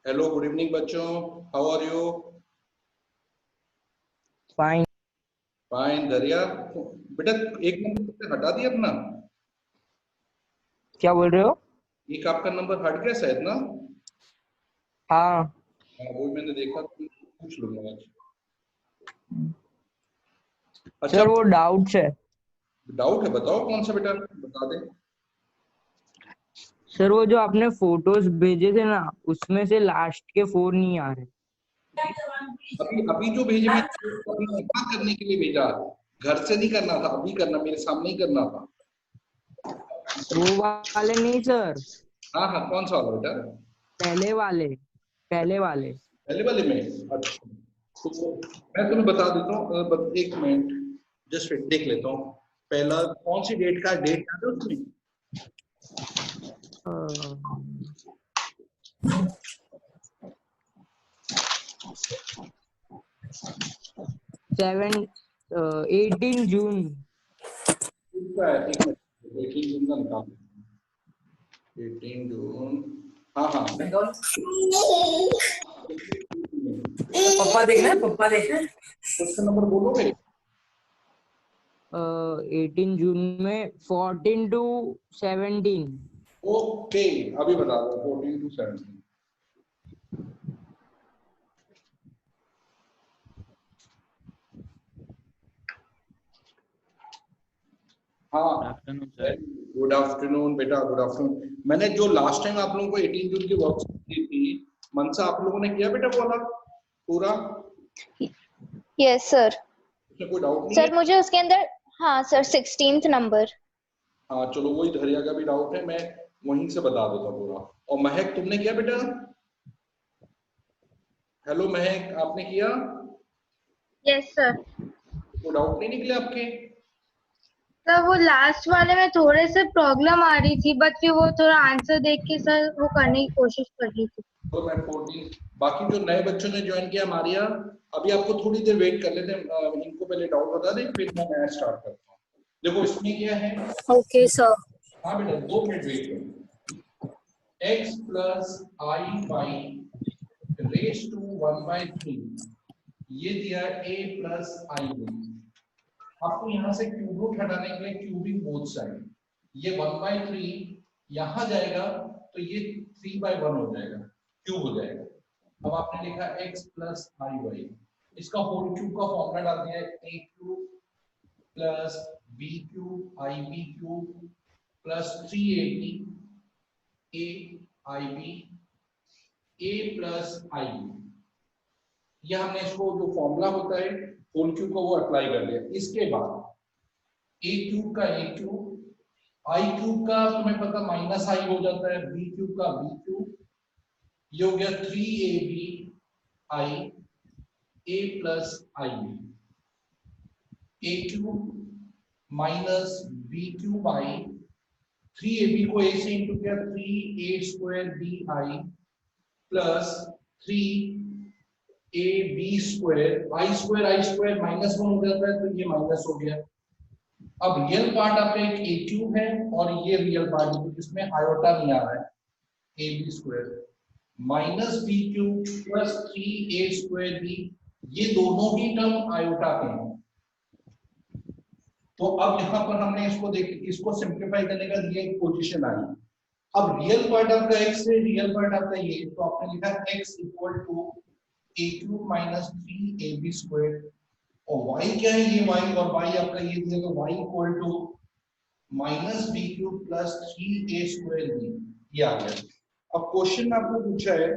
Hello, good evening बच्चों, how are you? Fine. Fine. Dariya बेटा, एक नंबर हटा दिया अपना। क्या बोल रहे हो? एक आपका नंबर हट गया शायद ना। हाँ। वो मैंने देखा तो पूछ लूंगा आज। अच्छा, सर वो डाउट्स है। डाउट है? बताओ कौन सा बेटा, बता दे। सर वो जो आपने फोटोज भेजे थे ना, उसमें से लास्ट के 4 नहीं आ रहे। अभी अभी जो भेजे मैं अभी क्या करने के लिए भेजा? घर से नहीं करना था, अभी करना, मेरे सामने ही करना था। वो वाले नहीं सर, हाँ हाँ, कौन सा वाला बेटा? पहले वाले। पहले वाले पहले वाले में? अच्छा, तो मैं तुम्हें बता देता हूँ, एक मिनट जस्ट देख लेता हूँ। पहला कौन सी डेट का डेट याद है उसमें? 18 जून। इसका है, एक मिनट, 18 जून का निकाल। 18 जून, हाँ हाँ। पप्पा देखना है, पप्पा देखना है। उसका नंबर बोलोगे? 18 जून में 14 to 17। ओके, अभी बता दो, 14 to 17। हाँ, गुड आफ्टरनून बेटा, गुड आफ्टरनून। मैंने जो लास्ट टाइम आप लोगों को 18 जून की वर्कशीट दी थी, मनसा, आप लोगों ने किया बेटा वो वाला पूरा? Yes sir. उसमें कोई डाउट नहीं सर है? मुझे उसके अंदर, हाँ सर, 16th नंबर। हाँ चलो, वही धैर्या का भी डाउट है, मैं वहीं से बता देता हूँ पूरा। और महक, तुमने किया बेटा? हेलो महक, आपने किया? Yes sir. कोई डाउट नहीं निकले आपके? सर वो लास्ट वाले में थोड़े से प्रॉब्लम आ रही थी, बट फिर वो थोड़ा आंसर देख के सर वो करने की कोशिश कर रही थी। तो मैं 14, बाकी जो नए बच्चों ने ज्वाइन किया, मारिया, अभी आपको थोड़ी देर वेट कर लेते हैं, इनको पहले डाउट बता दें, फिर मैं नया स्टार्ट करता हूँ। देखो इसमें क्या है। Okay sir. हाँ बेटा, 2 मिनट वेट करो। x plus i y raise to 1/3, ये दिया a प्लस आई बी। आपको यहाँ से क्यूब रूट हटाने के लिए क्यूबिंग बोथ साइड, ये 1/3 यहाँ जाएगा तो ये 3/1 हो जाएगा, क्यूब हो जाएगा। अब आपने लिखा x प्लस आई वाई, इसका होल क्यूब का फॉर्मूला डाल दिया है, a cube plus b cube i b cube plus 3ab a i b a plus i b. ये हमने इसको जो फॉर्मूला होता है होल क्यूब का वो अप्लाई कर दिया। इसके बाद a क्यूब का a क्यूब, आई क्यूब का तुम्हें पता माइनस आई हो जाता है, b क्यूब का b क्यूब, ये हो गया 3ab i a plus i b, a cube minus b cube i, 3ab को a से इंटू किया, 3a square b i plus 3ab square, i square minus 1 हो जाता है, तो ये माइनस हो गया। अब रियल पार्ट आपका एक ए क्यूब है और ये रियल पार्ट है, जिसमें आयोटा नहीं आ रहा है, a b square minus b cube plus 3a square b, ये दोनों ही टर्म आयोटा के हैं। तो अब यहाँ पर हमने इसको इसको सिंप्लीफाई करने का ये पोजीशन आई। अब रियल पार्ट आपका x है, रियल पार्ट आपका ये, तो आपने लिखा x equal to a cube minus 3ab square और y क्या है, ये y, और y आपका ये दिया तो y equal to minus b cube plus 3a square b, ये आ गया। अब क्वेश्चन में आपको पूछा है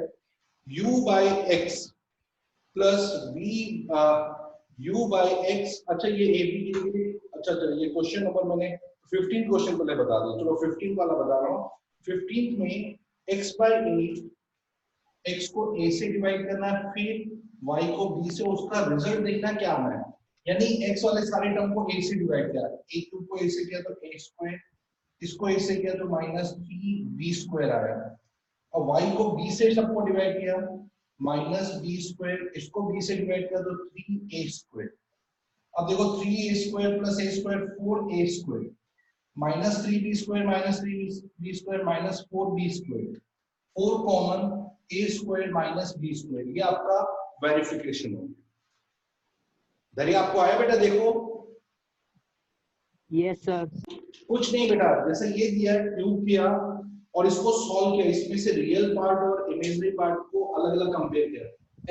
u by x plus b u by x, अच्छा ये ए बी के लिए, अच्छा चलो ये क्वेश्चन नंबर मैंने 15 क्वेश्चन पहले बता दिया, चलो 15 वाला बता रहा हूँ। 15 में x बाई ए, x को a से डिवाइड करना है, फिर y को b से, उसका रिजल्ट देखना क्या आना है, यानी x वाले सारे टर्म को a से डिवाइड किया, a क्यूब को a से किया तो a स्क्वायर, इसको a से किया तो माइनस 3b स्क्वायर आया, और y को b से सबको डिवाइड किया माइनस b स्क्वायर, इसको b से डिवाइड किया तो 3a स्क्वायर। अब देखो 3a square plus a square 4a square, minus 3b square minus 3b square minus 4b square, 4 common a square minus b square, ये आपका वेरिफिकेशन हो गया। धैर्य आपको आया बेटा, देखो यस सर। कुछ नहीं बेटा, जैसे ये दिया है क्यूब किया और इसको सॉल्व किया, इसमें से रियल पार्ट और इमेजिनरी पार्ट को अलग अलग कंपेयर किया,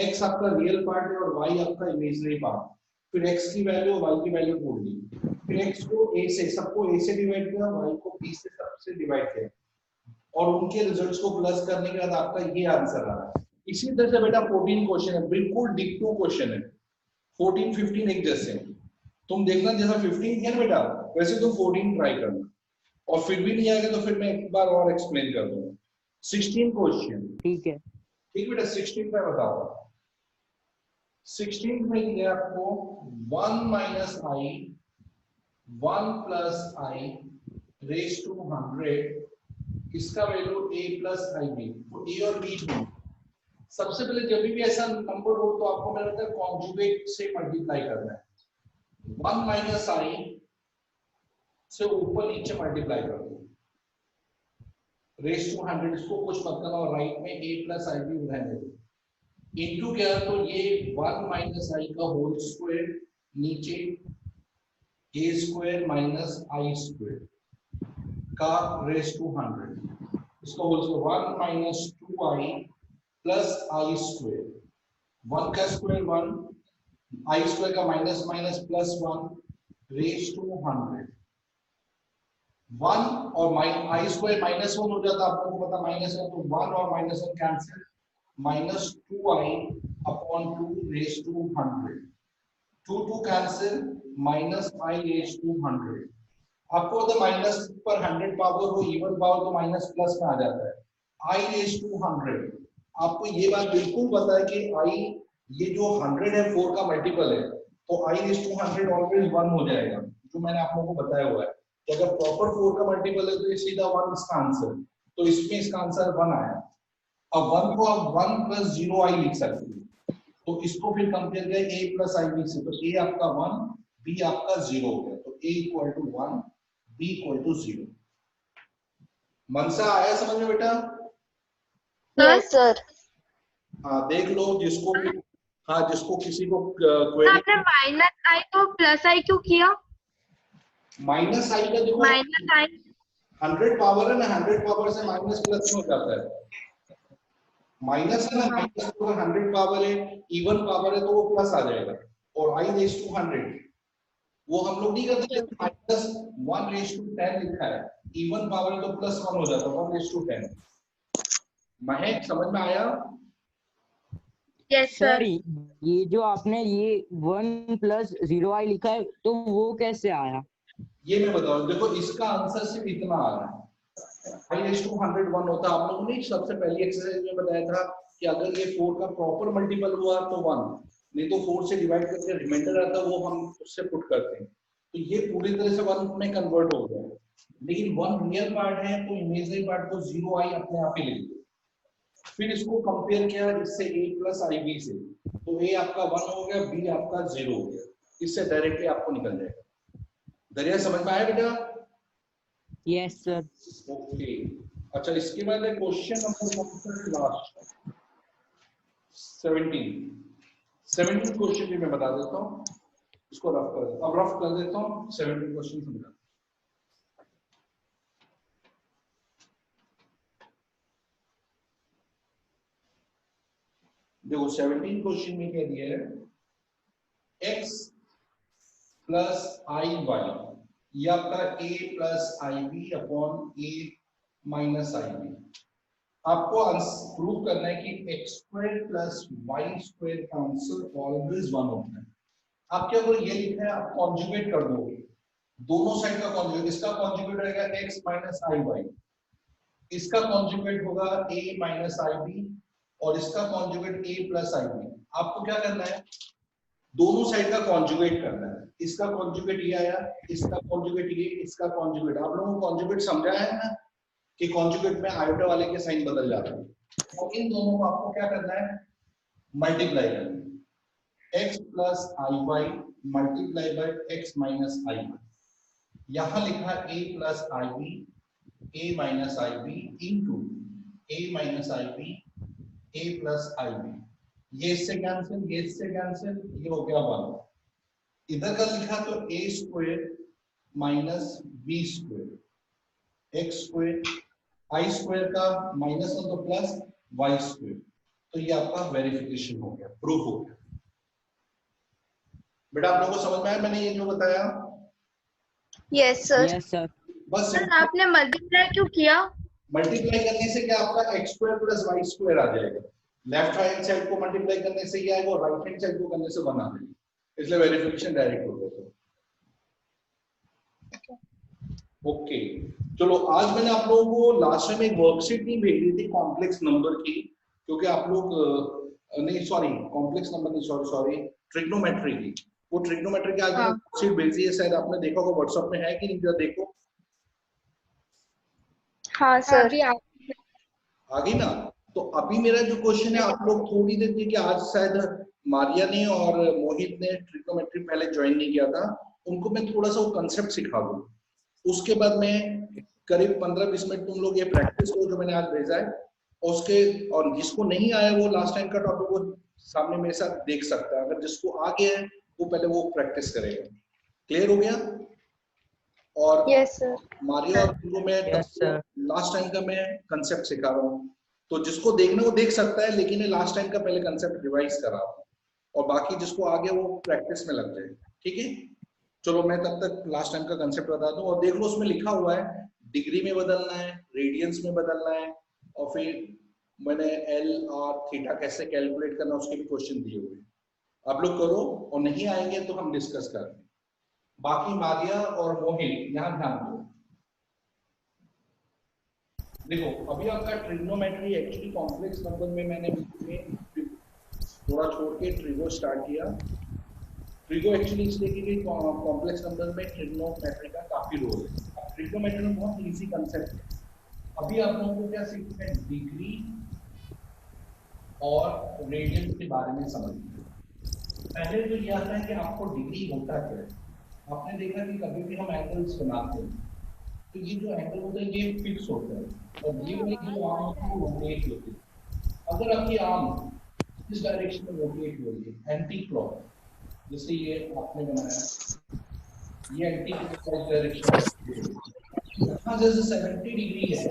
x आपका रियल पार्ट है और y आपका इमेजिनरी पार्ट, फिर x की वैल्यू और y की वैल्यू ढूंढ ली, फिर x को a से, सबको a से डिवाइड किया, y को b से सबसे डिवाइड किया, और उनके रिजल्ट्स को प्लस करने के बाद आपका ये आंसर आ रहा है। इसी तरह से बेटा 14 क्वेश्चन है, बिल्कुल डिक्टो क्वेश्चन है, 14 15 एक जैसे हैं। तुम देखना जैसा 15 किया ना बेटा, वैसे तुम 14 ट्राई करना, और फिर भी नहीं आएगा तो फिर मैं एक बार और एक्सप्लेन कर दूंगा। 16 क्वेश्चन, ठीक है। ठीक बेटा, 16 पे बताओ। 16 में ये आपको 1 minus i 1 plus i raise to 100, इसका value a plus i b, तो a और b ढूंढो। सबसे पहले जब भी ऐसा नंबर हो तो आपको मेरा लगता है कॉन्जुगेट से मल्टीप्लाई करना है, 1 माइनस आई से ऊपर नीचे मल्टीप्लाई कर दो, रेज टू 100, इसको कुछ मत करना और राइट में a प्लस आई बी रहने दो, इनटू क्या, तो ये 1 माइनस आई का होल स्क्वायर, नीचे a square minus I square का रेज टू 100, इसको whole square 1 minus 2i plus I square, 1 का स्क्वायर 1, आई स्क्वायर का minus minus plus 1 raise to 100, 1 और आई स्क्वायर माइनस 1 हो जाता है, आप लोगों को पता माइनस 1, तो 1 और minus 1 cancel, minus 2i upon 2 raise to 100, 2 cancel, minus i raise to 100। आपको पता माइनस पर 100 पावर हो, इवन पावर तो माइनस प्लस में आ जाता है, आई रेज टू 100। आपको ये बात बिल्कुल पता है कि आई, ये जो 100 है 4 का मल्टीपल है, तो आई रेज टू 100 ऑलवेज 1 हो जाएगा, जो मैंने आप लोगों को बताया हुआ है। तो अगर प्रॉपर 4 का मल्टीपल है तो ये सीधा 1 इसका आंसर, तो इसमें इसका आंसर 1 आया। अब 1 को आप 1 प्लस 0 आई लिख सकते हैं, तो इसको फिर कंपेयर किया a प्लस आई बी से, तो a आपका 1, b आपका 0 हो गया, तो a equal to 1, b equal to 0। Mansa आया समझ में बेटा? Yes sir. हाँ देख लो, जिसको भी, हाँ जिसको किसी को आपने क्वेरी, माइनस आई को प्लस आई क्यों किया? माइनस आई का देखो माइनस आई 100 पावर है ना, 100 पावर से माइनस प्लस में हो जाता है, माइनस है ना, माइनस तो 100 पावर है, इवन पावर है तो वो प्लस आ जाएगा, और आई रेज टू 100 वो हम लोग नहीं करते, माइनस 1 रेज टू 10 लिखा है, इवन पावर है तो प्लस 1 हो जाता है, 1 रेज टू 10। महक समझ में आया? Yes sir sir. ये जो आपने ये 1 प्लस 0 आई लिखा है तो वो कैसे आया? ये मैं बता रहा हूँ, देखो इसका आंसर सिर्फ इतना आ रहा है, आई रेज टू 101 होता है, आप लोगों ने सबसे पहली एक्सरसाइज में बताया था कि अगर ये 4 का प्रॉपर मल्टीपल हुआ तो 1, नहीं तो 4 से डिवाइड करके रिमाइंडर आता है वो हम उससे पुट करते हैं, तो ये पूरी तरह से 1 में कन्वर्ट हो गया, लेकिन 1 रियल पार्ट है तो इमेजिनरी पार्ट को 0 आई अपने आप ही लिख दो, फिर इसको कंपेयर किया इससे a प्लस आई बी से, तो a आपका 1 हो गया, b आपका 0 हो गया, इससे डायरेक्टली आपको निकल जाएगा। दरिया समझ में आया बेटा? Yes sir. ओके, अच्छा इसके बाद क्वेश्चन नंबर लास्ट 17 क्वेश्चन भी मैं बता देता हूँ, इसको रफ कर देता हूँ, अब रफ कर देता हूँ 17 क्वेश्चन समझा। देखो 17 क्वेश्चन में क्या दिया है, x प्लस आई वाई, ये आपका a plus i b upon a minus i b. आपको प्रूव करना है कि x square plus y square का आंसर ऑलवेज 1 होता है। आप क्या करो, ये लिखा है, आप कॉन्जुगेट कर दोगे दोनों साइड का कॉन्जुगेट। इसका कॉन्जुगेट रहेगा x माइनस आई वाई, इसका कॉन्जुगेट होगा a माइनस आई बी, और इसका conjugate a plus i b. आपको क्या करना है, दोनों साइड का कॉन्जुगेट करना है। इसका कॉन्जुगेट ये आया, इसका कॉन्जुगेट ये, इसका कॉन्जुगेट। आप लोगों को कॉन्जुगेट समझाया है ना कि कॉन्जुगेट में आयोटा वाले के साइन बदल जाते हैं। और इन दोनों को आपको क्या करना है, मल्टीप्लाई करना है। x plus i y multiply by x minus i y. यहां लिखा a plus i b, a minus i b into a minus i b, a plus i b. ये इससे कैंसिल, ये इससे कैंसिल, ये हो गया 1। इधर का लिखा तो a square minus b square, x square, i square का माइनस तो प्लस y स्क्वायर। तो ये आपका वेरिफिकेशन हो गया, प्रूफ हो गया। बेटा आप लोगों को समझ में आया मैंने ये जो बताया? Yes sir. Yes sir. बस सर आपने मल्टीप्लाई क्यों किया? मल्टीप्लाई करने से क्या आपका x square plus y square आ जाएगा। लेफ्ट हैंड साइड को मल्टीप्लाई करने से ये आएगा और राइट हैंड साइड को करने से 1 आ जाएगा, इसलिए वेरिफिकेशन डायरेक्ट हो गया। ओके चलो, आज मैंने आप लोगों को लास्ट में एक वर्कशीट नहीं भेजी थी कॉम्प्लेक्स नंबर की, क्योंकि आप लोग नहीं सॉरी कॉम्प्लेक्स नंबर नहीं, सॉरी ट्रिग्नोमेट्री की। वो ट्रिग्नोमेट्री की आज मैंने वर्कशीट भेजी है, शायद आपने देखा होगा व्हाट्सएप में, है कि नहीं जरा देखो। हाँ सर। आ गई ना? तो अभी मेरा जो क्वेश्चन है, आप लोग थोड़ी देर देखिए, आज शायद मारिया ने और मोहित ने ट्रिग्नोमेट्री पहले ज्वाइन नहीं किया था, उनको मैं थोड़ा सा वो कंसेप्ट सिखा दूं। उसके बाद मैं करीब 15-20 मिनट तुम लोग ये प्रैक्टिस करो जो मैंने आज भेजा है। उसके और जिसको नहीं आया वो लास्ट टाइम का टॉपिक वो सामने मेरे साथ देख सकता है, अगर जिसको आ गया है वो पहले वो प्रैक्टिस करेगा। क्लियर हो गया? और यस सर। मारिया और तुमको मैं लास्ट टाइम का मैं कंसेप्ट सिखा रहा हूँ, तो जिसको देखना वो देख सकता है, लेकिन लास्ट टाइम का पहले कंसेप्ट रिवाइज करा रहा हूँ, और बाकी जिसको आ गया वो प्रैक्टिस में लग जाए। ठीक है, चलो मैं तब तक लास्ट टाइम का कंसेप्ट बता दूं। और देख लो उसमें लिखा हुआ है डिग्री में बदलना है, रेडियंस में बदलना है, और फिर मैंने एल और थीटा कैसे कैलकुलेट करना उसके भी क्वेश्चन दिए हुए हैं। आप लोग करो, और नहीं आएंगे तो हम डिस्कस करेंगे। बाकी मारिया और मोहित यहाँ ध्यान दो। देखो अभी आपका ट्रिग्नोमेट्री एक्चुअली कॉम्प्लेक्स नंबर में मैंने थोड़ा छोड़ के ट्रिगो स्टार्ट किया। ट्रिगो एक्चुअली इसलिए कि कॉम्प्लेक्स नंबर में ट्रिग्नोमेट्री का काफी रोल है। ट्रिग्नोमेट्री में बहुत इजी कांसेप्ट है। अभी आप लोगों को क्या सीखना है, डिग्री और रेडियन के बारे में समझना। पहले तो ये आता है कि आपको डिग्री होता क्या है। आपने देखा कि कभी भी हम एंगल्स बनाते हैं तो ये जो एंगल होता है ये फिक्स होता है, और ये वाली जो आर्म होती है वो रोटेट होती है। अगर आपकी आर्म इस डायरेक्शन में रोटेट हो रही है एंटी क्लॉक, जैसे ये आपने बनाया, ये एंटी क्लॉक डायरेक्शन यहाँ जैसे 70 डिग्री है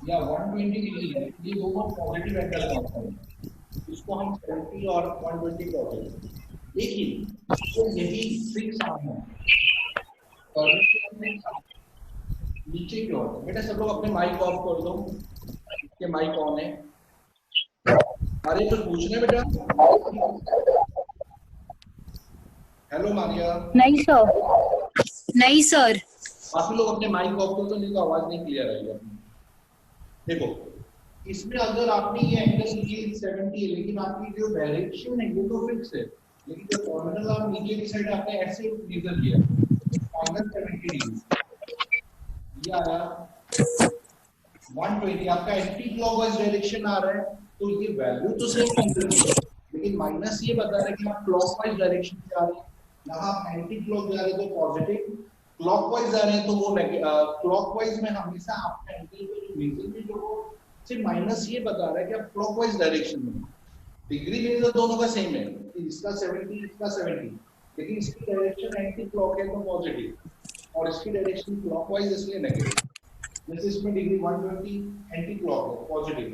या 120 डिग्री है, ये दोनों पॉजिटिव एंगल होता है, इसको हम 70 और 120 कहते हैं। लेकिन तो यही फिक्स आर्म है और नीचे की ओर। बेटा सब लोग अपने माइक ऑफ कर दो, कि माइक ऑन है। अरे कुछ पूछना बेटा? हेलो मारिया। नहीं सर, नहीं सर। काफी लोग अपने माइक ऑफ कर दो, नहीं तो आवाज नहीं क्लियर आएगी। देखो इसमें अगर आपने ये एंगल ये 70 है, लेकिन आपकी जो डायरेक्शन है ये तो फिक्स है, लेकिन जो कॉर्नर आप नीचे की साइड आपने ऐसे मेजर किया -70 डिग्री, ये आया 120, आपका एंटी क्लॉकवाइज डायरेक्शन आ रहा है, तो ये वैल्यू तो सेम है, लेकिन माइनस ये बता रहा है कि आप क्लॉकवाइज डायरेक्शन में जा रहे हैं। यहाँ आप एंटी क्लॉक जा रहे हैं तो पॉजिटिव, क्लॉकवाइज जा रहे हैं तो वो क्लॉकवाइज में हमेशा आपका एंगल को जो मेजरमेंट जो सिर्फ माइनस ये बता रहा है कि आप क्लॉकवाइज डायरेक्शन में। डिग्री मेजर दोनों का सेम है, इसका 70 इसका 70, लेकिन इसकी डायरेक्शन एंटी क्लॉक है तो पॉजिटिव, और इसकी डायरेक्शन क्लॉकवाइज इसलिए नेगेटिव। जैसे इसमें डिग्री 120 एंटी क्लॉक है पॉजिटिव,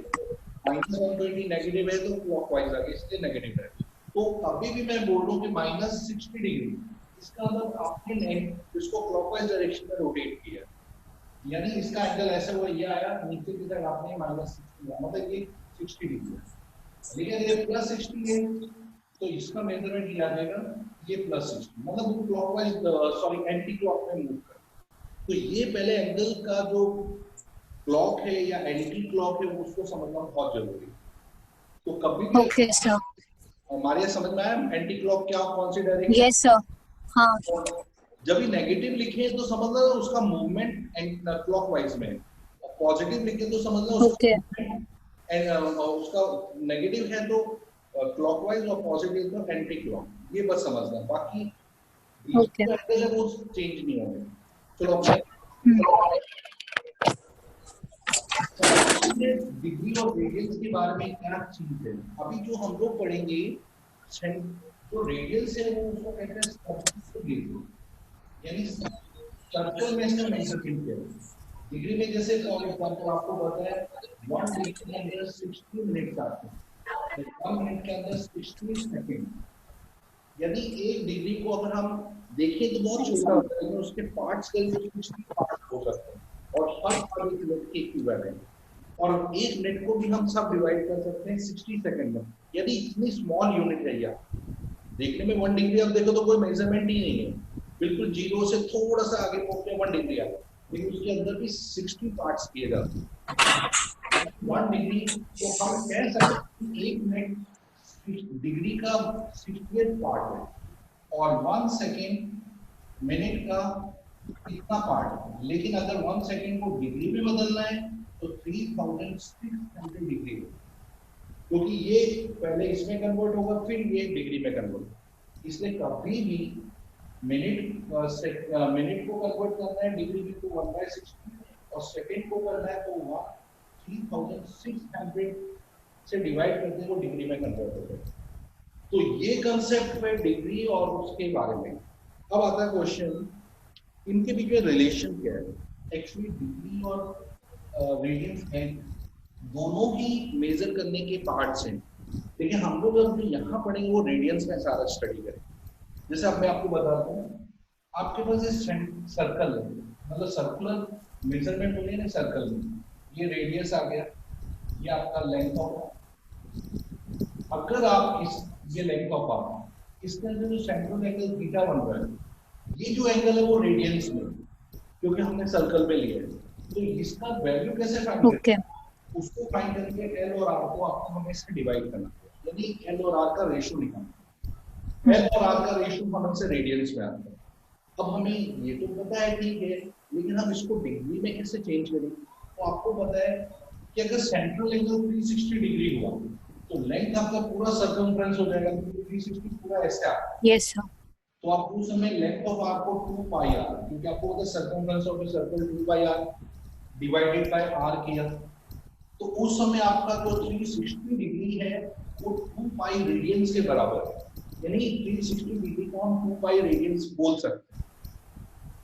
-120 नेगेटिव है तो क्लॉकवाइज आ गया इसलिए नेगेटिव है। तो अभी भी मैं बोल रहा हूँ कि -60 डिग्री इसका मतलब आपने नेट इसको क्लॉकवाइज डायरेक्शन में रोटेट किया, यानी इसका एंगल ऐसे हुआ, ये आया नीचे की तरफ आपने -60 मतलब ये 60 डिग्री है, लेकिन ये +60 है तो इसका मेजरमेंट ये आ जाएगा ये +60, मतलब वो क्लॉकवाइज सॉरी एंटी क्लॉक में मूव कर। तो ये पहले एंगल का जो क्लॉक है या एंटी क्लॉक है उसको समझना बहुत जरूरी है। तो कभी भी ओके सर। हमारे यहाँ समझ में आया एंटी क्लॉक क्या, कौन सी डायरेक्शन? Yes sir. हाँ जब भी नेगेटिव लिखे तो समझ लो उसका मूवमेंट क्लॉकवाइज में है, और पॉजिटिव लिखे तो समझ लो ओके उसका नेगेटिव है तो क्लॉकवाइज और पॉजिटिव तो एंटी क्लॉक, ये बस समझना, बाकी ओके एंगल है वो चेंज नहीं होंगे। चलो डिग्री और रेडियंस के बारे में क्या चीज है, अभी जो हम लोग पढ़ेंगे जो रेडियंस है वो उसको कहते हैं सर्कल, यानी सर्कल में इसका मेजरमेंट है डिग्री में। जैसे फॉर एग्जांपल आपको पता है 1 डिग्री के अंदर 60 मिनट आते हैं, 1 मिनट के अंदर 60 सेकंड, यदि 1 डिग्री को अगर हम देखें तो बहुत छोटा होता है, लेकिन उसके पार्ट्स करीब 60 पार्ट्स हो सकते हैं और हर पार्ट एक मिनट के इक्विवेलेंट, और 1 मिनट को भी हम सब डिवाइड कर सकते हैं 60 सेकंड में। यदि इतनी स्मॉल यूनिट है, या देखने में 1 डिग्री आप देखो तो कोई मेजरमेंट ही नहीं है, बिल्कुल जीरो से थोड़ा सा आगे पहुंचे 1 डिग्री आ, लेकिन उसके अंदर भी 60 पार्ट्स किए जाते हैं 1 डिग्री। तो हम कह सकते हैं 1 मिनट डिग्री का 60th पार्ट है और 1 सेकेंड मिनट का इतना पार्ट है, लेकिन अगर 1 सेकेंड को डिग्री में बदलना है तो 3600 डिग्री है, क्योंकि ये पहले इसमें कन्वर्ट होगा फिर ये डिग्री में कन्वर्ट, इसलिए कभी भी मिनट को कन्वर्ट करना है डिग्री में तो 1/60 और सेकंड को करना है तो 3600 से डिवाइड करते वो डिग्री में कन्वर्ट होता है। तो ये कंसेप्ट है डिग्री और उसके बारे में। अब आता है क्वेश्चन, इनके बीच में रिलेशन क्या है? एक्चुअली डिग्री और रेडियंस है, दोनों ही मेजर करने के पार्ट्स हैं, लेकिन हम लोग अब जो यहाँ पढ़ेंगे वो रेडियंस में सारा स्टडी करेंगे। जैसे अब मैं आपको बताता हूँ, आपके पास ये सर्कल है, मतलब सर्कुलर मेजरमेंट हो रही है ना सर्कल में, ये रेडियस आ गया, ये आपका लेंथ होगा। अगर आप ये लेंथ ऑफ आर्म, इसके अंदर जो सेंट्रल एंगल थीटा बन रहा है, ये जो एंगल है वो रेडियंस में, क्योंकि हमने सर्कल में लिया है, तो इसका वैल्यू कैसे फाइंड करें? उसको फाइंड करके एल और आर को आपको हमें इससे डिवाइड करना है, यानी एल और आर का रेशियो निकालना है। एल और आर का रेशियो हमें से रेडियंस में आता है। अब हमें ये तो पता है ठीक है, लेकिन हम इसको डिग्री में कैसे चेंज करें? तो आपको पता है कि अगर सेंट्रल एंगल 360 डिग्री हुआ तो लेंथ आपका पूरा सर्कमफ्रेंस हो जाएगा, तो 360 पूरा ऐसे आता है। Yes sir. तो आप उस समय लेंथ ऑफ आर्क को 2 पाई आर, क्योंकि आपको पता है circumference of the circle 2 pi r divided by r किया, तो उस समय आपका जो 360 डिग्री है वो 2 पाई रेडियंस के बराबर है, यानी 360 डिग्री को हम 2 पाई रेडियंस बोल सकते हैं।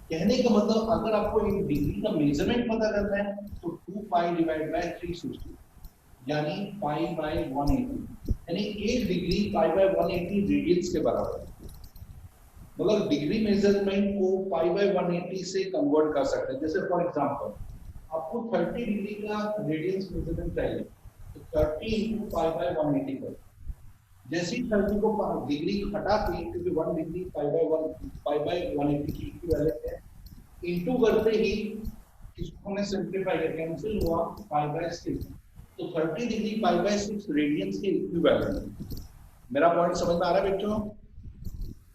कहने का मतलब अगर आपको एक डिग्री का मेजरमेंट पता करना है तो 2 पाई डिवाइड बाय 360 यानी पाई बाय 180, यानी 1 डिग्री पाई बाय 180 रेडियंस के बराबर है। मतलब डिग्री मेजरमेंट को पाई बाय 180 से कन्वर्ट कर सकते हैं। जैसे फॉर एग्जांपल आपको 30 डिग्री का रेडियंस मेजरमेंट चाहिए, तो 30 इंटू पाई बाय 180 कर, जैसे ही 30 को डिग्री हटा के, क्योंकि 1 डिग्री पाई बाय 180 की इक्विवेलेंट है, इंटू करते ही इसको हमने सिंपलीफाई करके कैंसिल हुआ पाई बाय 6, तो 30 डिग्री पाई बाय 6 रेडियंस के इक्विवेलेंट है। मेरा पॉइंट समझ में आ रहा है बच्चों?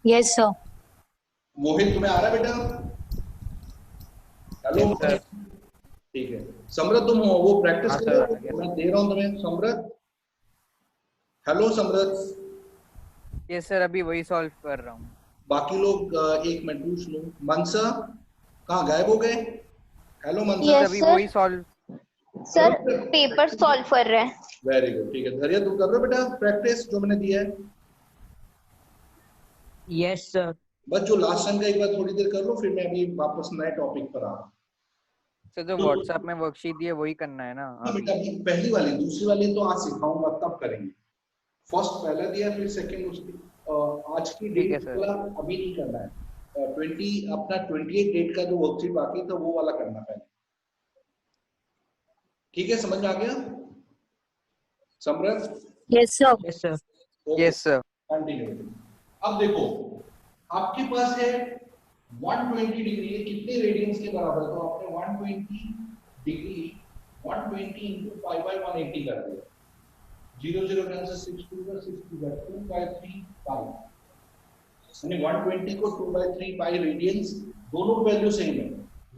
Yes sir. मोहित तुम्हें आ रहा है बेटा? हेलो ठीक है। समृद्ध तुम हो वो प्रैक्टिस कर रहे हो, मैं दे रहा हूं तुम्हें। समृद्ध, हेलो समृद्ध। यस सर, अभी वही सॉल्व कर रहा हूँ। बाकी लोग एक मिनट पूछ लो। मनसा कहाँ गायब हो गए? हेलो मनसा। अभी वही सॉल्व सर, पेपर सॉल्व कर रहे हैं। वेरी गुड, ठीक है। धैर्य तुम कर रहे हो बेटा प्रैक्टिस जो मैंने दिया है? Yes sir. बस जो लास्ट टाइम का एक बार थोड़ी देर कर लो, फिर मैं अभी वापस नए टॉपिक पर आ रहा हूँ। सर जो व्हाट्सएप में वर्कशीट दी है वही करना है ना? हाँ बेटा, अभी पहली वाली, दूसरी वाली तो आज सिखाऊंगा तब करेंगे। फर्स्ट पहला दिया, फिर सेकंड उसकी आज की डेट वाला अभी नहीं करना है। 20 अपना 28 डेट का जो वर्कशीट बाकी था वो वाला करना पहले। ठीक है, समझ में आ गया समरथ? Yes, sir. Yes sir. Yes sir. Continue. अब देखो आपके पास है 120 डिग्री, ये कितने रेडियंस के बराबर है? तो आपने 120 डिग्री 120 into 5/180 कर दिया। 0 0 कैंसिल 6 2 का 6 2 का 2/3 पाई, यानी 120 को 2/3 पाई रेडियंस, दोनों वैल्यू सेम है,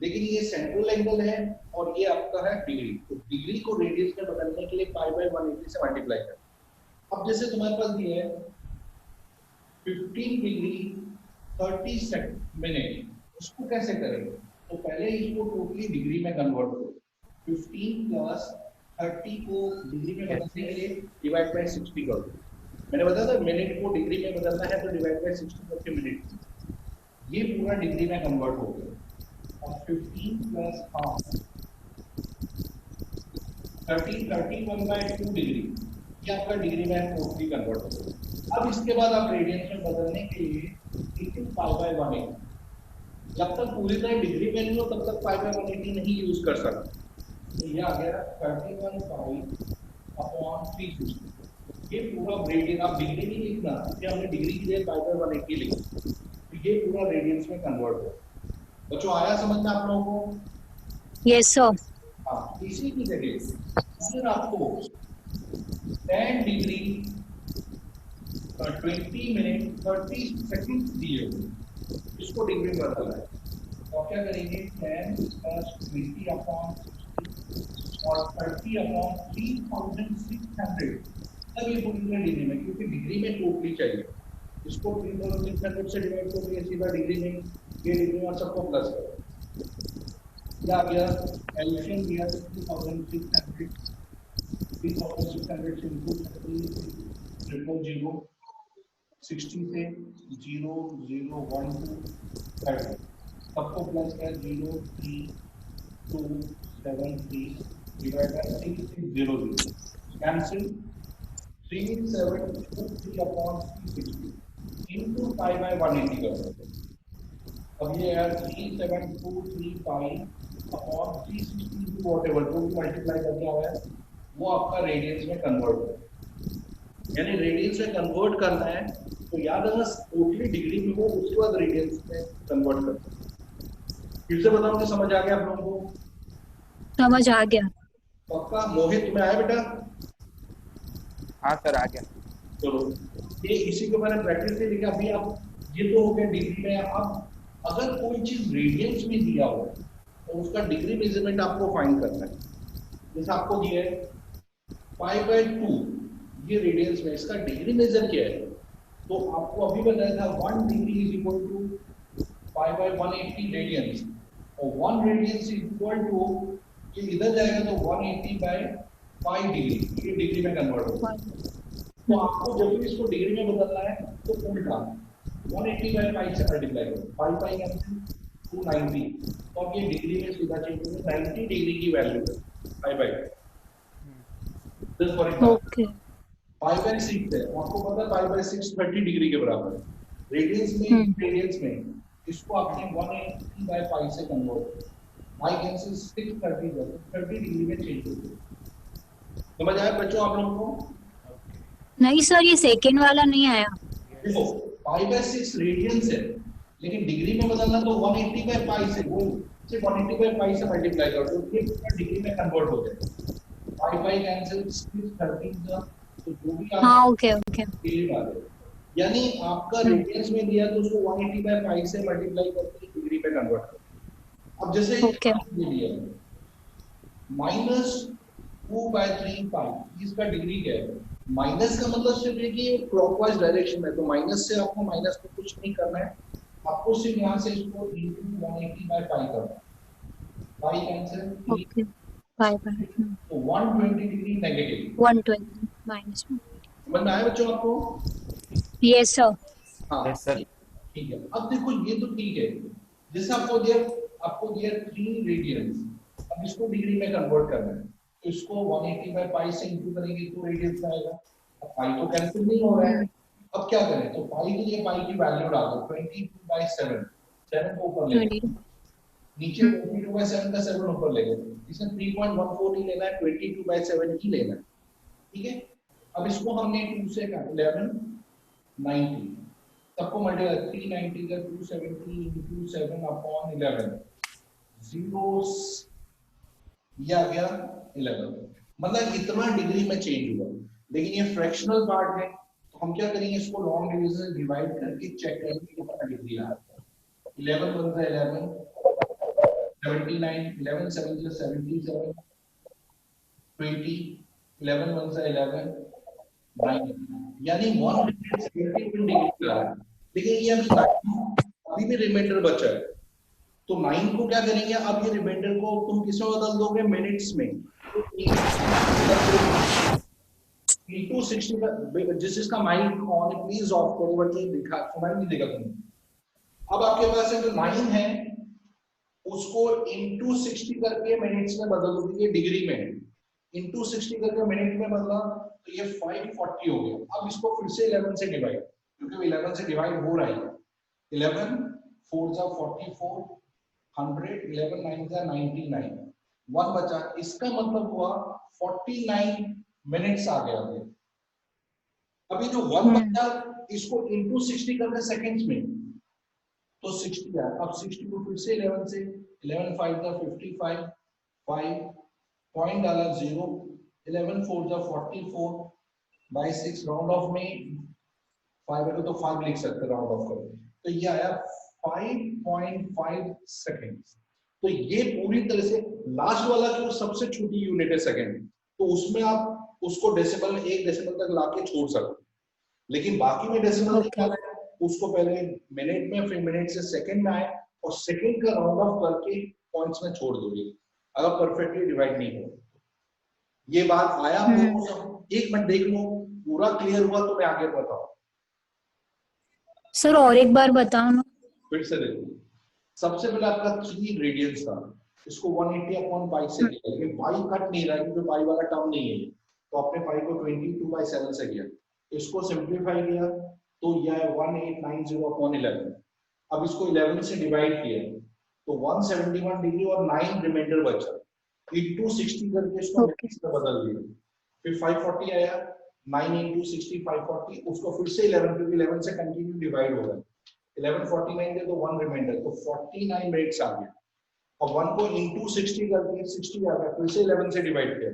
लेकिन ये सेंट्रल एंगल है और ये आपका है डिग्री। तो डिग्री को रेडियस में बदलने के लिए पाई/180 से मल्टीप्लाई कर। अब जैसे तुम्हारे पास ये है 15 डिग्री 30 मिनट, उसको कैसे करेंगे? तो पहले इसको टोटली डिग्री में कन्वर्ट करो। 15 प्लस 30 को डिग्री में बदलने के लिए डिवाइड बाय 60 करो। मैंने बताया था मिनट को डिग्री में बदलना है तो डिवाइड बाय 60 करके मिनट, ये पूरा डिग्री में कन्वर्ट हो गया। और 15 प्लस हाफ 31/2 डिग्री, ये आपका डिग्री में टोटली कन्वर्ट हो गया। अब इसके बाद आप रेडियंस में बदलने के लिए 18π/180, जब तक पूरी तरह डिग्री में नहीं हो तब तक π/180 नहीं यूज कर सकते। तो ये आ गया 31π/360। ये पूरा रेडियन, आप डिग्री नहीं लिखना, ये हमने डिग्री के लिए π/180 लिखा, तो ये पूरा रेडियंस में कन्वर्ट हो। बच्चों आया समझ में आप लोगों को? Yes, sir. हाँ, इसी की जगह अगर आपको 10 डिग्री 20 मिनट 30 सेकंड दिए हुए, इसको डिग्री में बदलना है, तो क्या करेंगे 10 + 20/60 और 30/3600, तब ये पूरी डिग्री में, क्योंकि डिग्री में टोटली चाहिए, इसको 3600 से डिवाइड करोगे सीधा डिग्री में, ये डिग्री में सबको प्लस करो, क्या आ गया? एलसीएम दिया 3600 से इनटू 30 60 से 0 0 1 2 30, सबको प्लस कर 0 3 2 7 3 डिवाइड बाय 3600 कैंसिल 3723/360 इनटू π/180 कर सकते। अब ये यार 3723π/360 व्हाटएवर जो भी मल्टीप्लाई करके आया है वो आपका रेडियंस में कन्वर्ट हो, यानी रेडियंस में कन्वर्ट करना है तो याद रखना टोटली डिग्री में हो, उसके बाद रेडियंस में कन्वर्ट करना है। फिर से बताऊं कि समझ आ गया आप लोगों को? समझ आ गया। पक्का? मोहित तुम्हें आया बेटा? हाँ सर आ गया। चलो ये इसी के बारे में प्रैक्टिस से लेके अभी आप ये तो हो गया डिग्री में। अब अगर कोई चीज रेडियंस में दिया हो तो उसका डिग्री मेजरमेंट आपको फाइंड करना है। जैसे आपको दिया है π/2, ये रेडियंस में, इसका डिग्री मेजर क्या है? तो आपको अभी बताया था 1 degree is equal to π/180 radians, और 1 रेडियंस इज इक्वल टू, ये इधर जाएगा तो 180/5 डिग्री, ये डिग्री में कन्वर्ट होगा। तो आपको जब भी इसको डिग्री में बदलना है तो उल्टा 180/5 से मल्टीप्लाई करो, 5 पाई कैंसिल 290, तो अब ये डिग्री में सीधा चेंज होगा, 90 डिग्री की वैल्यू है 5/5। This for example Okay. 5/6 है, आपको पता है 5/6 30 डिग्री के बराबर है। रेडियंस में इसको आपने 180/5 से कन्वर्ट किया, 5 कैंसिल 630 डिग्री में चेंज हो गया। समझ आया बच्चों आप लोगों को? नहीं सर, ये सेकेंड वाला नहीं आया। देखो 5/6 रेडियंस है, लेकिन डिग्री में बदलना तो 180/5 से, वो सिर्फ 180/5 से मल्टीप्लाई कर दो, ये पूरा डिग्री में कन्वर्ट हो जाएगा। 5 कैंसिल 630, तो जो भी आप हाँ ओके ओके। डिग्री डालो, यानी आपका रेडियंस में दिया तो उसको 180/5 से मल्टीप्लाई करके डिग्री में कन्वर्ट करो। अब जैसे Okay. ये दिया -2/3π, इसका डिग्री क्या है? माइनस का मतलब सिर्फ ये कि क्लॉकवाइज डायरेक्शन में, तो माइनस से आपको माइनस को कुछ नहीं करना है, आपको सिर्फ यहाँ से इसको 180/5 करना है। Pi cancel okay bye bye. तो 120 डिग्री नेगेटिव। 120 माइनस। समझ में आया बच्चों आपको? Yes sir. हाँ Yes, sir. ठीक है। अब देखो ये तो ठीक है, जैसे आपको दिया 3 रेडियंस, अब इसको डिग्री में कन्वर्ट करना है, तो इसको 180/5 से इंटू करेंगे तो रेडियंस आएगा। अब पाई तो कैंसिल नहीं हो रहा है, अब क्या करें? तो पाई के लिए पाई की वैल्यू डाल दो 22/7, 7 को ऊपर ले लेंगे, 22 नीचे 22/7 का 7 ऊपर ले लेंगे, इसमें 3.14 नहीं लेना है, 22/7 ही लेना है, ठीक है। अब इसको हमने 2 से 11 90 सबको मल्टीप्लाई 390 का 270 into 7 upon 11 zeros ये आ गया 11, मतलब इतना डिग्री में चेंज हुआ। लेकिन ये फ्रैक्शनल पार्ट है तो हम क्या करेंगे, इसको लॉन्ग डिवीजन से डिवाइड करके चेक करेंगे कितना डिग्री आ रहा है। 11 बनता है 11 79 11 7 is 77 20 11 बनता है 11 9 यानी 170 डिग्री आ रहा है। लेकिन ये अभी भी रिमाइंडर बचा है तो 9 को क्या करेंगे, अब ये रिमाइंडर को तुम किसमें बदल दोगे, मिनट्स में, into 60 का जिस इसका माइक ऑन प्लीज ऑफ करो, बल्कि दिखा सुनाई नहीं देगा तुम्हें। अब आपके पास है जो 9 है उसको into 60 करके मिनट्स में बदल दो, ये डिग्री में है, into 60 करके मिनट में बदला तो ये 540 हो गया। अब इसको फिर से 11 से डिवाइड, क्योंकि 11 से डिवाइड हो रहा है, 11 4 जा 44 100 11 9 जा 99 1 बचा, इसका मतलब हुआ 49 मिनट्स आ गया है। अभी जो 1 बचा इसको into 60 करके सेकंड्स में तो 60 है। अब 60 को फिर से 11 से 11 5 जा 55 5 पॉइंट डाला 0 11 4 जा 44 बाय 6 राउंड ऑफ में 5 है तो 5 लिख सकते राउंड ऑफ करके, तो ये आया 5.5 सेकंड्स। तो ये पूरी तरह से लास्ट वाला जो सबसे छोटी यूनिट है सेकंड, तो उसमें आप उसको डेसिमल में 1 डेसिमल तक लाके छोड़ सकते, लेकिन बाकी में डेसिमल निकालना है उसको पहले मिनट में फिर मिनट से सेकंड में आए और सेकंड का राउंड ऑफ करके पॉइंट्स में छोड़ दोगे अगर परफेक्टली डिवाइड नहीं हो। ये बात आया आपको, एक मिनट देख लो पूरा क्लियर हुआ तो मैं आगे बताऊं। सर और एक बार बताओ ना। फिर से देखो, सबसे पहले आपका 3 रेडियंस था, इसको 180 अपॉन पाई से किया, लेकिन पाई कट नहीं रहा क्योंकि पाई वाला टर्म नहीं है, तो आपने पाई को 22/7 से किया, इसको सिंपलीफाई किया तो यह है 1890 अपॉन 11। अब इसको 11 से डिवाइड किया तो 171 डिग्री और 9 रिमाइंडर बचा, into 60 करके इसको मिनट्स में बदल दिया, फिर 540 आया, 9 into 60 540, उसको फिर से 11 क्योंकि 11 से कंटिन्यू डिवाइड होगा, 1149 दे तो 1 रिमाइंडर तो 49 मिनट्स आ गया। और 1 को into 60 करके 60 आ गया, फिर से 11 से डिवाइड किया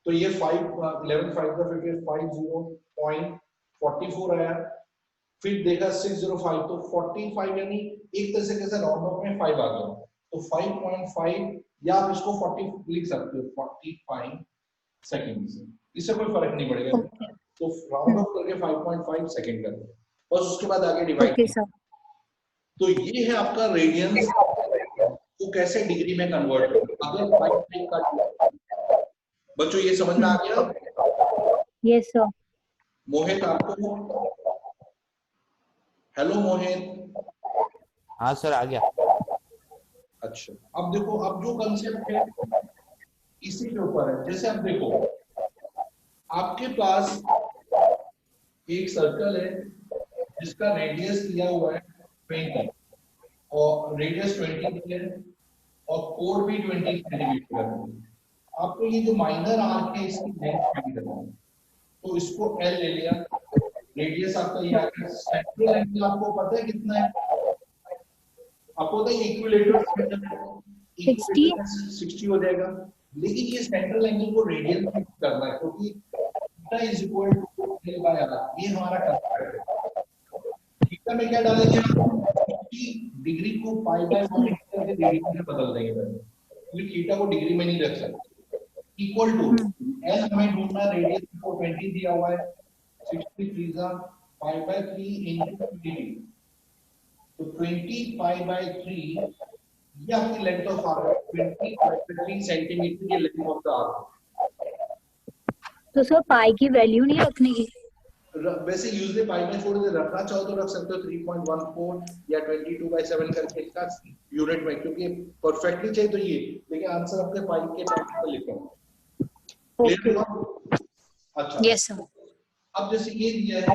तो ये 5 11 5 का फिर 50.44 आया, फिर देखा 605 तो 45 यानी एक तरह से कैसे राउंड ऑफ में 5 आ गया तो 5.5 या आप इसको 40 लिख सकते हो 45 सेकंड्स, इससे कोई फर्क नहीं पड़ेगा। तो राउंड ऑफ करके 5.5 सेकंड कर दो बस, उसके बाद आगे डिवाइड। तो ये है आपका रेडियंस को कैसे डिग्री में कन्वर्ट करें। अगर 5 का बच्चों ये समझ में आ गया? Yes sir. मोहित आपको, हेलो मोहित। हाँ सर आ गया। अच्छा अब देखो, अब जो कंसेप्ट है इसी के ऊपर है। जैसे आप देखो आपके पास एक सर्कल है जिसका रेडियस दिया हुआ है 20 और रेडियस 20 है और कोड भी 20 सेंटीमीटर है। आपको ये जो माइनर आर्क है इसकी लेंथ फाइंड करना है, तो इसको L ले लिया, रेडियस आपका ये आ गया, सेंट्रल एंगल आपको पता है कितना है, आपको पता है इक्विलेटरल 60 हो जाएगा, लेकिन ये सेंट्रल एंगल को रेडियन में करना है क्योंकि theta is equal to L by R, ये हमारा कंसेप्ट है। थीटा में क्या डालेंगे, डिग्री को पाई बाय 1 करके रेडियन में बदल देंगे, क्योंकि थीटा को डिग्री में नहीं रख सकते। इक्वल टू L हमें ढूंढना, रेडियस को 20 दिया हुआ है, 63 का पाई बाय 3 into 20, तो 20 पाई बाय 3 ये आपकी लेंथ ऑफ आर्क है, 20 पाई बाय 3 सेंटीमीटर ये लेंथ ऑफ द आर्क। तो सर पाई की वैल्यू नहीं रखने की? वैसे यूजुअली पाई में छोड़ दे, रखना चाहो तो रख सकते हो 3.14 या 22/7 करके इसका यूनिट में, क्योंकि परफेक्टली चाहिए तो ये, लेकिन आंसर आपके पाई के टाइम पर लिखा है। अच्छा यस सर। अब जैसे ये दिया है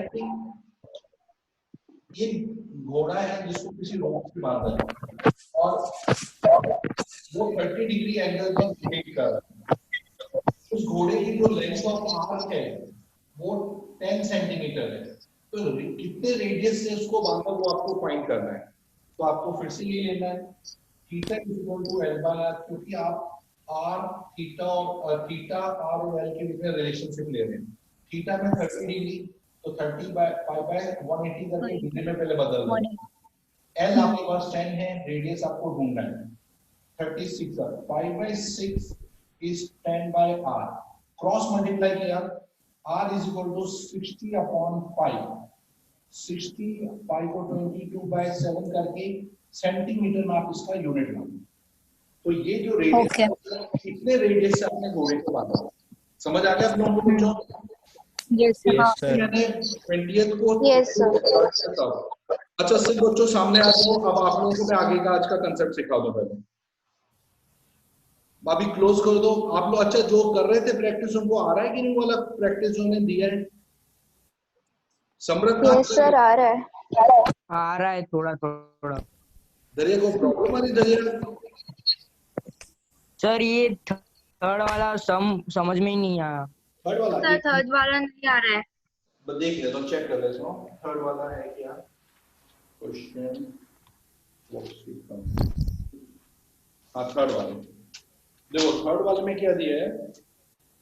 ये घोड़ा है जिसको किसी रॉक से बांधा है और वो 30 डिग्री एंगल पर रोटेट कर रहा है। उस घोड़े की जो लेंथ ऑफ आर्क है वो 10 सेंटीमीटर है, तो कितने रेडियस से उसको बांधा वो आपको फाइंड करना है। तो आपको फिर से ये लेना है theta is equal to l by r, क्योंकि आप आर थीटा और थीटा आर और एल के बीच में रिलेशनशिप ले रहे हैं। थीटा में 30 डिग्री तो 30 बाय 180 करके डिग्री में पहले बदल रहे हैं। एल आपके पास 10 है, रेडियस आपको ढूंढना है 36 है, 5/6 is 10 by r, cross multiply किया r is equal to 60 upon 5, 60 5 को 22/7 करके सेंटीमीटर में आप इसका यूनिट लो। तो ये जो रेडियस कितने रेडियस से आपने घोड़े को बांधा, समझ आ गया आप लोगों को बच्चों? Yes sir. मैंने 20th को Yes, sir. अच्छा सिर्फ बच्चों सामने आ जाओ, अब आप लोगों को मैं आगे का आज का कंसेप्ट सिखा दूं। पहले अभी क्लोज कर दो आप लोग। अच्छा जो कर रहे थे प्रैक्टिस उनको आ रहा है कि नहीं वाला प्रैक्टिस जो उन्होंने दिया है? समृद्ध Yes, sir, आ रहा है। आ रहा है थोड़ा थोड़ा। दरिया को प्रॉब्लम आ रही दरिया? सर ये थर्ड वाला समझ में ही नहीं आया। थर्ड वाला सर थर्ड वाला नहीं आ रहा है। देख ले तो चेक कर लेते हो थर्ड वाला है क्या क्वेश्चन। हाँ थर्ड वाले देखो, थर्ड वाले में क्या दिया है,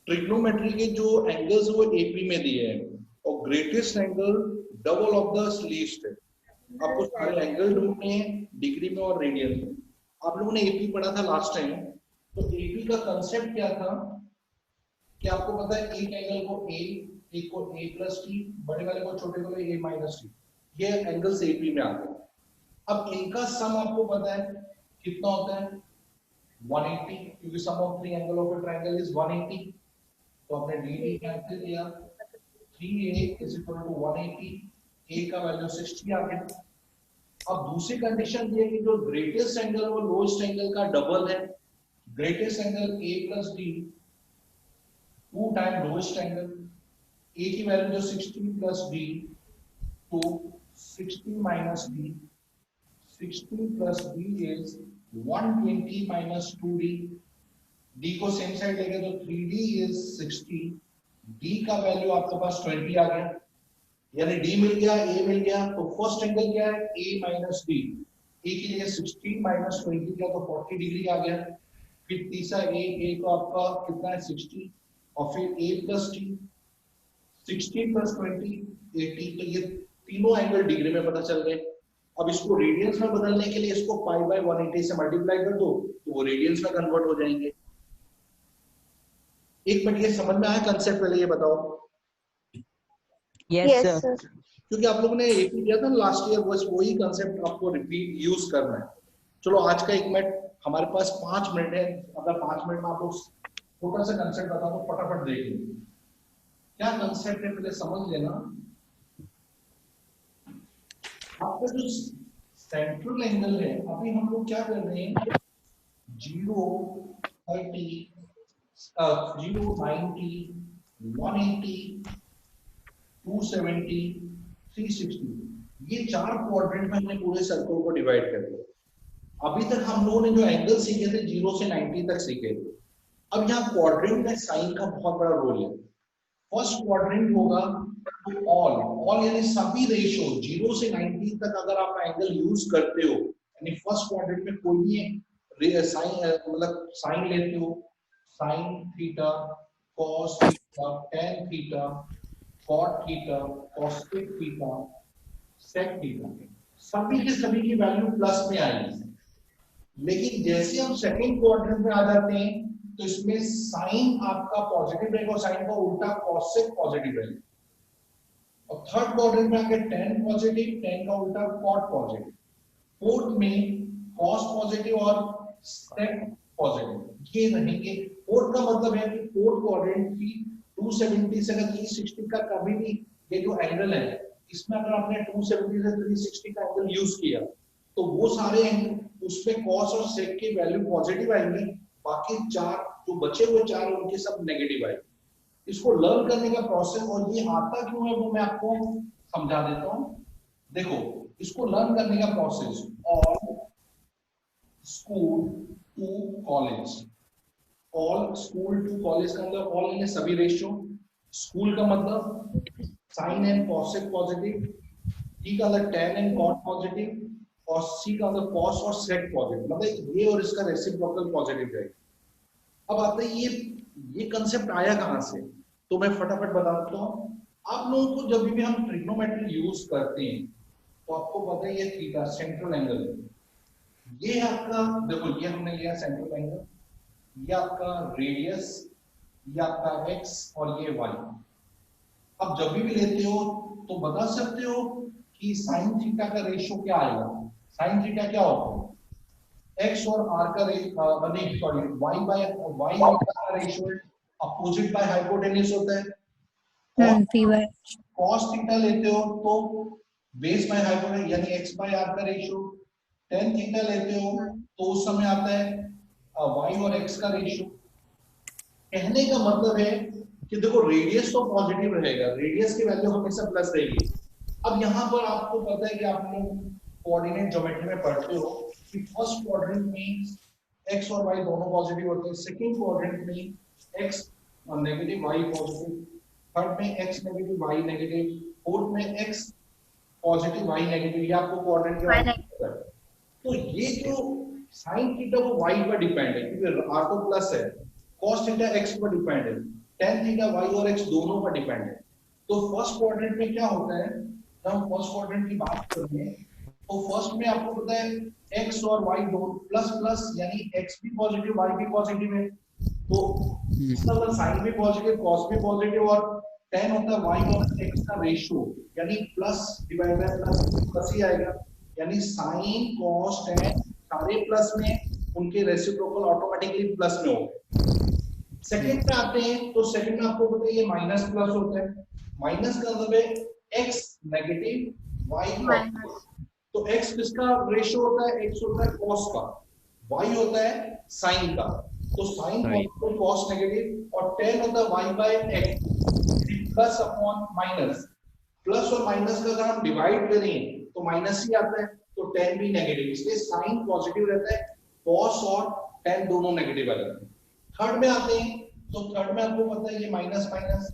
ट्रिग्नोमेट्री के जो एंगल्स वो एपी में दिए हैं और greatest angle double of the least है। आपको सारे एंगल ढूंढने हैं डिग्री में और रेडियन में। आप लोगों ने एपी पढ़ा था लास्ट टाइम, तो एपी का कंसेप्ट क्या था कि आपको पता है एक एंगल को ए, एक को a प्लस टी, बड़े वाले को छोटे को a माइनस टी, ये एंगल्स एपी में आते हैं। अब इनका सम आपको पता है कितना होता है 180, क्योंकि sum of three angle of a triangle is 180। तो हमने dd कैंसिल किया, 3a is equal to 180, a का वैल्यू 60 आ गया। अब दूसरी कंडीशन ये है कि जो ग्रेटेस्ट एंगल वो लोएस्ट एंगल का डबल है। Greatest angle a plus d 2 time lowest angle, a की वैल्यू जो 60 प्लस d तो 60 minus d, 60 plus d is 120 minus 2d, d को सेम साइड लेंगे तो 3d इज 60, d का वैल्यू आपके पास 20 आ गया, यानी d मिल गया a मिल गया। तो फर्स्ट एंगल क्या है a माइनस d, a की जगह 60 माइनस 20 किया तो 40 डिग्री आ गया। फिर तीसरा a को आपका कितना है 60 और फिर a प्लस t 60 प्लस 20 80, तो ये तीनों एंगल डिग्री में पता चल गए। अब इसको रेडियंस में बदलने के लिए इसको पाई बाय 180 से मल्टीप्लाई कर दो तो वो रेडियंस में कन्वर्ट हो जाएंगे। एक मिनट, ये समझ में आया कंसेप्ट? पहले ये बताओ। Yes Yes, sir. sir. क्योंकि आप लोगों ने एक ही किया था लास्ट ईयर, बस वही कंसेप्ट आपको रिपीट यूज करना है। चलो आज का 1 मिनट, हमारे पास 5 मिनट है। अगर 5 मिनट में आपको छोटा सा कंसेप्ट बता दो फटाफट देख लीजिए क्या कंसेप्ट है, पहले समझ लेना। आपका जो सेंट्रल एंगल है, अभी हम लोग क्या कर रहे हैं 0 30 0 90 180 270 360, ये 4 क्वाड्रेंट में हमने पूरे सर्कल को डिवाइड कर दिया। अभी तक हम लोगों ने जो एंगल सीखे थे 0 से 90 तक सीखे थे। अब यहाँ क्वाड्रेंट में साइन का बहुत बड़ा रोल है। फर्स्ट क्वाड्रेंट होगा तो ऑल यानी सभी रेशियो 0 से 90 तक अगर आप एंगल यूज करते हो, यानी फर्स्ट क्वाड्रेंट में कोई भी साइन मतलब साइन लेते हो, sine theta, cos theta, tan theta, cot theta, cosec theta, sec theta, सभी के सभी की वैल्यू प्लस में आएगी। लेकिन जैसे हम सेकंड क्वाड्रेंट में आ जाते हैं तो इसमें साइन आपका पॉजिटिव रहेगा और साइन का उल्टा कॉसेक पॉजिटिव रहेगा। और थर्ड क्वाड्रेंट में आके टेन पॉजिटिव, टेन का उल्टा कॉट पॉजिटिव, फोर्थ में कॉस पॉजिटिव और सेक पॉजिटिव, ये रहेंगे। फोर्थ का मतलब है कि फोर्थ क्वाड्रेंट की 270 से 360 का कभी भी ये जो एंगल है इसमें अगर आपने 270 से 360 का एंगल यूज किया तो वो सारे एंगल उसमें कॉस और सेक की वैल्यू पॉजिटिव आएंगी, बाकी 4 जो बचे हुए 4 उनके सब नेगेटिव आएंगे। इसको लर्न करने का प्रोसेस और ये आता क्यों है वो मैं आपको समझा देता हूँ। देखो इसको लर्न करने का process, all school to college, all school to college का मतलब ऑल यानी सभी रेशियो, स्कूल का मतलब sine and cosec positive, T का मतलब tan एंड cot पॉजिटिव, और सी का मतलब cos और sec पॉजिटिव, मतलब ये और इसका रेसिप्रोकल पॉजिटिव रहेगा। अब आता है ये कंसेप्ट आया कहां से, तो मैं फटाफट बता देता हूं। आप लोगों को जब भी हम ट्रिग्नोमेट्री यूज करते हैं तो आपको पता है ये थीटा सेंट्रल एंगल है, ये आपका देखो ये हमने लिया सेंट्रल एंगल, ये आपका रेडियस, ये आपका एक्स और ये वाई। अब जब भी लेते हो तो बता सकते हो कि साइन थीटा का रेशियो क्या आएगा। साइन थीटा क्या होगा, एक्स और आर का नहीं सॉरी वाई का रेशियो अपोजिट बाय हाइपोटेन्यूज होता है। कॉस थीटा लेते हो तो बेस बाय हाइपोटेन्यूज यानी एक्स बाय आर का रेशियो। टेन थीटा लेते हो तो उस समय आता है वाई और एक्स का रेशियो। कहने का मतलब है कि देखो रेडियस तो पॉजिटिव रहेगा, रेडियस की वैल्यू हमेशा प्लस रहेगी। अब यहाँ पर आपको पता है कि आप लोग कोऑर्डिनेट ज्योमेट्री में पढ़ते हो कि फर्स्ट क्वाड्रेंट में एक्स और वाई दोनों पॉजिटिव होते हैं, सेकंड क्वाड्रेंट में x negative y positive, third में x negative y negative, fourth में एक्स पॉजिटिव वाई नेगेटिव। ये आपको क्वाड्रेंट के बारे में पता है। तो ये जो साइन थीटा वो वाई पर डिपेंड है क्योंकि आर तो प्लस है, कॉस थीटा एक्स पर डिपेंड है, टेन थीटा वाई और एक्स दोनों पर डिपेंड है। तो फर्स्ट क्वाड्रेंट में क्या होता है, जब हम फर्स्ट क्वाड्रेंट की बात करते हैं तो फर्स्ट में आपको पता है एक्स और वाई दोनों प्लस प्लस यानी एक्स भी पॉजिटिव वाई भी पॉजिटिव है, तो इसका मतलब साइन भी पॉजिटिव कॉस भी पॉजिटिव और tan होता है वाई और एक्स का रेशियो यानी प्लस डिवाइड बाय प्लस ही आएगा, यानी साइन कॉस tan सारे प्लस में, उनके रेसिप्रोकल ऑटोमेटिकली प्लस में होंगे। सेकंड में आते हैं तो सेकंड में आपको पता है ये माइनस प्लस होता है, माइनस का मतलब है एक्स नेगेटिव वाई पॉजिटिव। तो एक्स किसका रेशियो होता है, एक्स होता है कॉस का, वाई होता है साइन का, तो साइन पॉजिटिव कॉस नेगेटिव और tan होता है y by x plus upon minus. Plus और माइनस का अगर हम डिवाइड करें तो माइनस ही आता है, तो tan भी नेगेटिव, इसलिए साइन पॉजिटिव रहता है, कॉस और tan दोनों नेगेटिव आ जाते हैं। थर्ड में आते हैं तो थर्ड में आपको पता है ये माइनस माइनस,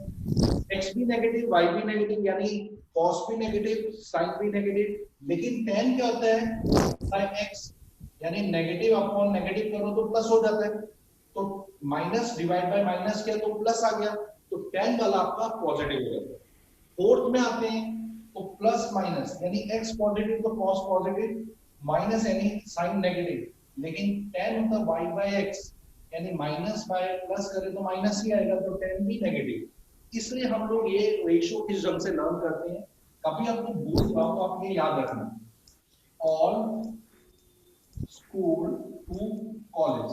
x भी नेगेटिव वाई भी नेगेटिव यानी cos भी नेगेटिव साइन भी नेगेटिव, लेकिन tan क्या होता है बाय x यानी नेगेटिव अपॉन नेगेटिव करो तो प्लस हो जाता है, तो माइनस डिवाइड बाय माइनस किया तो प्लस आ गया, तो tan वाला आपका पॉजिटिव हो जाता है। फोर्थ में आते हैं तो प्लस माइनस यानी x पॉजिटिव तो cos पॉजिटिव, माइनस यानी साइन नेगेटिव, लेकिन tan होता है y बाय x यानी माइनस बाय प्लस करें तो माइनस ही आएगा, तो tan भी नेगेटिव। इसलिए हम लोग ये रेशियो किस ढंग से लर्न करते हैं, कभी आपको भूल जाओ तो आप ये याद रखना, ऑल स्कूल टू कॉलेज,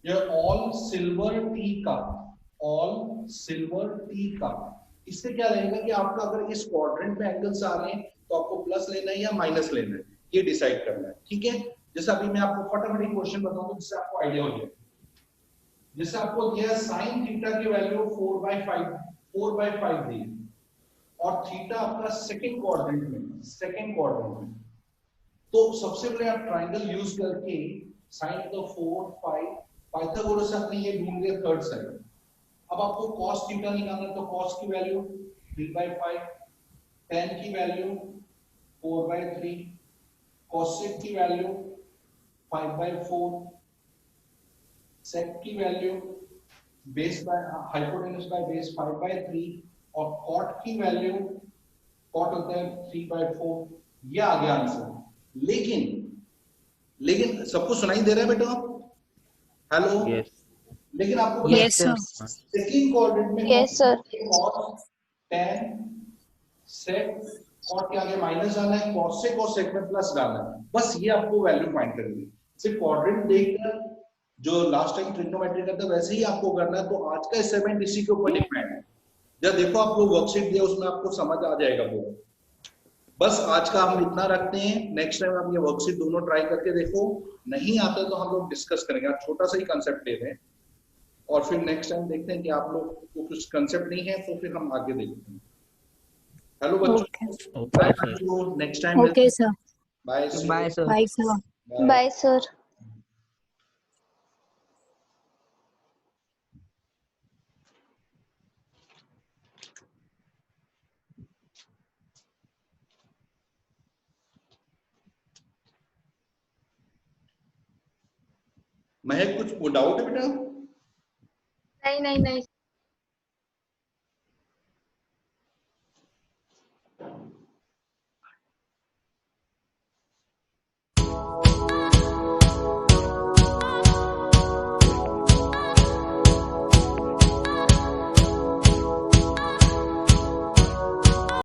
ये all silver tea cup, all silver tea cup. इससे क्या रहेगा कि आपका अगर इस क्वाड्रेंट में एंगल्स आ रहे हैं तो आपको प्लस लेना है या माइनस लेना है, ये डिसाइड करना है, ठीक है। जैसे अभी मैं आपको फटाफट एक क्वेश्चन बताऊं जिससे आपको आइडिया हो जाए। जैसे आपको दिया साइन थीटा की वैल्यू 4/5 दी और थीटा आपका सेकंड क्वाड्रेंट में, तो सबसे पहले आप ट्रायंगल यूज करके साइन का 4 5 पाइथागोरस से आपने ये ढूंढ लिया थर्ड साइड। अब आपको cos थीटा निकालना है तो cos की वैल्यू 3/5, tan की वैल्यू 4/3, cosec की वैल्यू 5/4, sec की value base by hypotenuse by base 5/3 और cot की वैल्यू cot होता है 3/4। ये आ गया आंसर। लेकिन सबको सुनाई दे रहा है बेटा? हेलो? यस लेकिन आपको Yes, sir. सेकंड क्वाड्रेंट में Yes, sir. cos tan sec cot के आगे माइनस डालना है, cosec और sec में प्लस डालना है, बस ये आपको वैल्यू फाइंड करनी है। सिर्फ क्वाड्रेंट देखकर जो लास्ट टाइम ट्रिग्नोमेट्री करते हैं वैसे ही आपको करना है। तो आज का असाइनमेंट इसी के ऊपर डिपेंड है। जब देखो आप लोग वर्कशीट दिया उसमें आपको समझ आ जाएगा पूरा। बस आज का हम इतना रखते हैं, नेक्स्ट टाइम आप ये वर्कशीट दोनों ट्राई करके देखो, नहीं आता तो हम लोग डिस्कस करेंगे। आप छोटा सा ही कंसेप्ट ले रहे हैं और फिर नेक्स्ट टाइम देखते हैं कि आप लोग को कुछ कंसेप्ट नहीं है तो फिर हम आगे देखते हैं। हेलो बच्चों, Okay, sir. Next time Okay, sir. Bye bye sir. Bye, sir. Bye. Bye, sir. महक कुछ डाउट है बेटा? नहीं नहीं नहीं